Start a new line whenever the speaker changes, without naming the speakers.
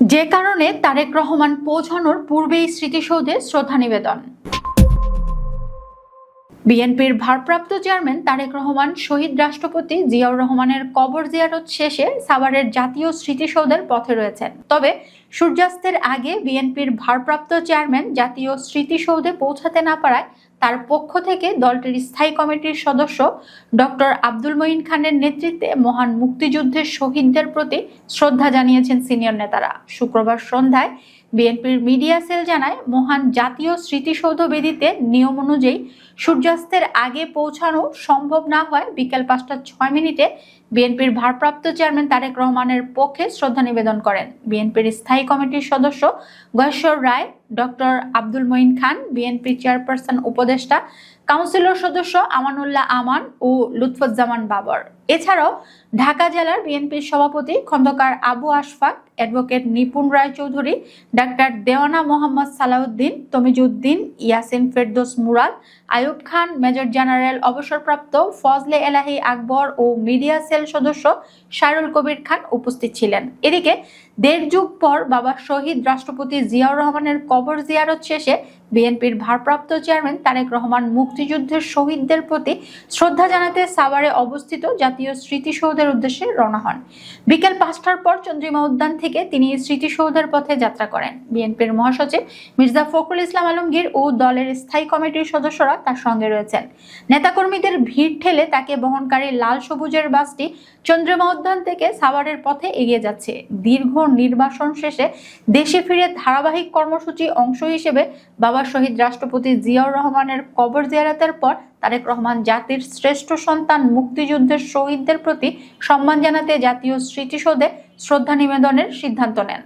যে কারণে তারেক রহমান পৌঁছানোর পূর্বেই স্মৃতিসৌধে শ্রদ্ধা নিবেদন। বিএনপির ভারপ্রাপ্ত চেয়ারম্যান তারেক রহমান শহীদ রাষ্ট্রপতি জিয়াউর রহমানের কবর জিয়ারত শেষে সাভারের জাতীয় স্মৃতিসৌধের পথে রয়েছেন। তবে সূর্যাস্তের আগে বিএনপির ভারপ্রাপ্ত চেয়ারম্যান জাতীয় স্মৃতিসৌধে পৌঁছাতে না পারায় তার পক্ষ থেকে দলটির স্থায়ী কমিটির সদস্য ডক্টর আব্দুল মঈন খানের নেতৃত্বে মহান মুক্তিযুদ্ধের শহীদদের প্রতি শ্রদ্ধা জানিয়েছেন সিনিয়র নেতারা। শুক্রবার সন্ধ্যায় বিএনপির মিডিয়া সেল জানায়, মহান জাতীয় স্মৃতিসৌধ বেদিতে নিয়ম অনুযায়ী সূর্যাস্তের আগে পৌঁছানো সম্ভব না হয় বিকেল 5টা 6 মিনিটে বিএনপির ভারপ্রাপ্ত চেয়ারম্যান তারেক রহমানের পক্ষে শ্রদ্ধা নিবেদন করেন বিএনপির স্থায়ী কমিটির সদস্য গয়েশ্বর রায়, ডক্টর আব্দুল মঈন খান, বিএনপি চেয়ারপারসন উপদেষ্টা কাউন্সিলর সদস্য আমানুল্লাহ আমান ও লুৎফুজ্জামান বাবর। এছাড়াও ঢাকা জেলার বিএনপির সভাপতি খন্দকার আবু আশফাক, অ্যাডভোকেট নিপুণ রায়চৌধুরী, ডাক্তার দেওয়ানা মোহাম্মদ সালাউদ্দিন, তমিজউদ্দিন, ইয়াসিন ফেরদৌস মুরাদ, আয়ুব খান, মেজর জেনারেল অবসরপ্রাপ্ত ফজলে এলাহি আকবর ও মিডিয়া সেল সদস্য শায়রুল কবির খান উপস্থিত ছিলেন। এদিকে 1.5 যুগ পর বাবা শহীদ রাষ্ট্রপতি জিয়াউর রহমানের কবর জিয়ারত শেষে বিএনপির ভারপ্রাপ্ত চেয়ারম্যান তারেক রহমান মুক্তিযুদ্ধের শহীদদের প্রতি শ্রদ্ধা জানাতে সাভারে অবস্থিত জাতীয় স্মৃতিসৌধের উদ্দেশ্যে রওনা হন। বিকেল 5টার পর চন্দ্রিমা উদ্যান থেকে তিনি স্মৃতিসৌধের পথে যাত্রা করেন। বিএনপির মহাসচিব মির্জা ফখরুল ইসলাম আলমগীর ও দলের স্থায়ী কমিটির সদস্যরা তার সঙ্গে রয়েছেন। নেতাকর্মীদের ভিড় ঠেলে তাকে বহনকারী লাল সবুজের বাসটি চন্দ্রিমা উদ্যান থেকে সাভারের পথে এগিয়ে যাচ্ছে। দীর্ঘ নির্বাসন শেষে দেশে ফিরে ধারাবাহিক কর্মসূচি অংশ হিসেবে বাবা শহীদ রাষ্ট্রপতি জিয়াউর রহমানের কবর জিয়ারতের পর তারেক রহমান জাতির শ্রেষ্ঠ সন্তান মুক্তিযুদ্ধের শহীদদের প্রতি সম্মান জানাতে জাতীয় স্মৃতিসৌধে শ্রদ্ধা নিবেদনের সিদ্ধান্ত নেন।